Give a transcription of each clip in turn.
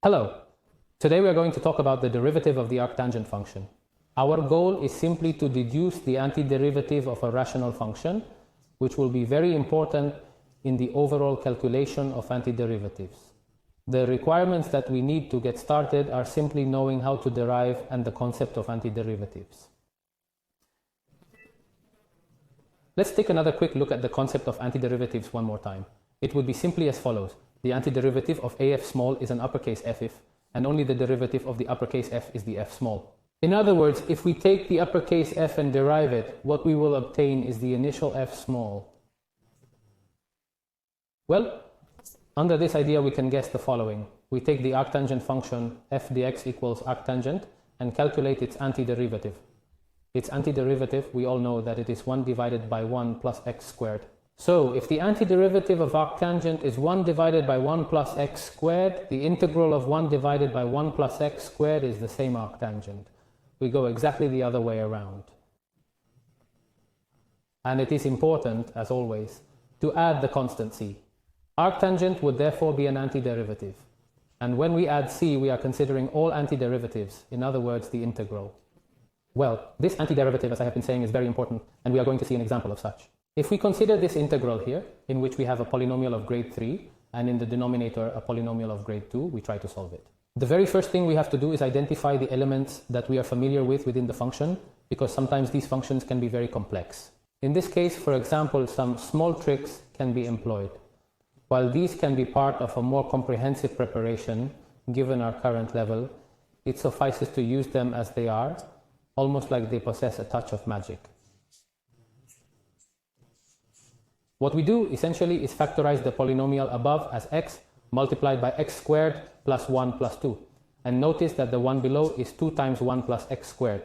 Hello. Today we are going to talk about the derivative of the arctangent function. Our goal is simply to deduce the antiderivative of a rational function, which will be very important in the overall calculation of antiderivatives. The requirements that we need to get started are simply knowing how to derive and the concept of antiderivatives. Let's take another quick look at the concept of antiderivatives one more time. It would be simply as follows. The antiderivative of AF small is an uppercase f if, and only the derivative of the uppercase f is the f small. In other words, if we take the uppercase f and derive it, what we will obtain is the initial f small. Well, under this idea we can guess the following. We take the arctangent function f dx equals arctangent and calculate its antiderivative. Its antiderivative, we all know that it is 1 divided by 1 plus x squared. So, if the antiderivative of arctangent is 1 divided by 1 plus x squared, the integral of 1 divided by 1 plus x squared is the same arctangent. We go exactly the other way around. And it is important, as always, to add the constant c. Arctangent would therefore be an antiderivative. And when we add c, we are considering all antiderivatives, in other words, the integral. Well, this antiderivative, as I have been saying, is very important, and we are going to see an example of such. If we consider this integral here, in which we have a polynomial of grade 3, and in the denominator a polynomial of grade 2, we try to solve it. The very first thing we have to do is identify the elements that we are familiar with within the function, because sometimes these functions can be very complex. In this case, for example, some small tricks can be employed. While these can be part of a more comprehensive preparation, given our current level, it suffices to use them as they are, almost like they possess a touch of magic. What we do essentially is factorize the polynomial above as x multiplied by x squared plus 1 plus 2. And notice that the one below is 2 times 1 plus x squared.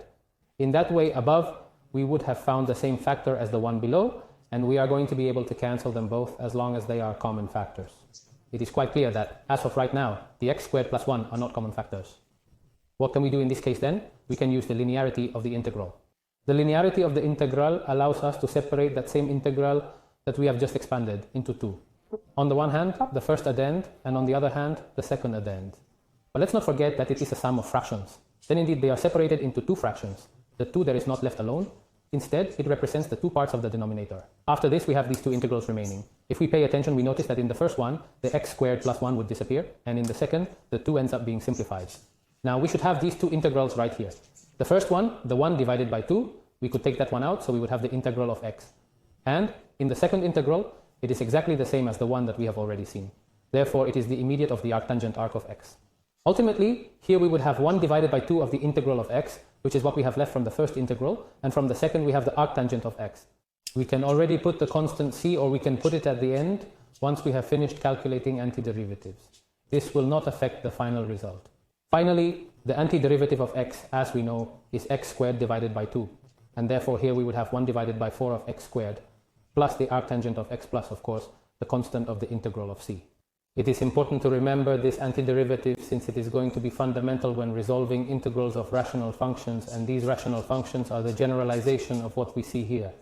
In that way, above, we would have found the same factor as the one below, and we are going to be able to cancel them both as long as they are common factors. It is quite clear that, as of right now, the x squared plus 1 are not common factors. What can we do in this case then? We can use the linearity of the integral. The linearity of the integral allows us to separate that same integral that we have just expanded into two. On the one hand, the first addend, and on the other hand, the second addend. But let's not forget that it is a sum of fractions. Then indeed they are separated into two fractions. The 2 that is not left alone. Instead, it represents the two parts of the denominator. After this, we have these two integrals remaining. If we pay attention, we notice that in the first one, the x squared plus 1 would disappear, and in the second, the 2 ends up being simplified. Now we should have these two integrals right here. The first one, the 1 divided by 2, we could take that one out, so we would have the integral of x. And in the second integral, it is exactly the same as the one that we have already seen. Therefore, it is the immediate of the arctangent arc of x. Ultimately, here we would have 1 divided by 2 of the integral of x, which is what we have left from the first integral, and from the second we have the arctangent of x. We can already put the constant c, or we can put it at the end once we have finished calculating antiderivatives. This will not affect the final result. Finally, the antiderivative of x, as we know, is x squared divided by 2. And therefore here we would have 1 divided by 4 of x squared, plus the arctangent of x plus, of course, the constant of the integral of c. It is important to remember this antiderivative since it is going to be fundamental when resolving integrals of rational functions, and these rational functions are the generalization of what we see here,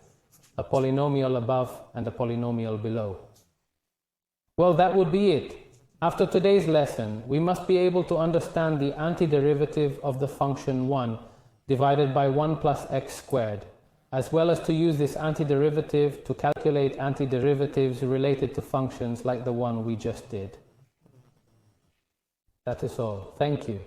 a polynomial above and a polynomial below. Well, that would be it. After today's lesson, we must be able to understand the antiderivative of the function 1 divided by 1 plus x squared, as well as to use this antiderivative to calculate antiderivatives related to functions like the one we just did. That is all. Thank you.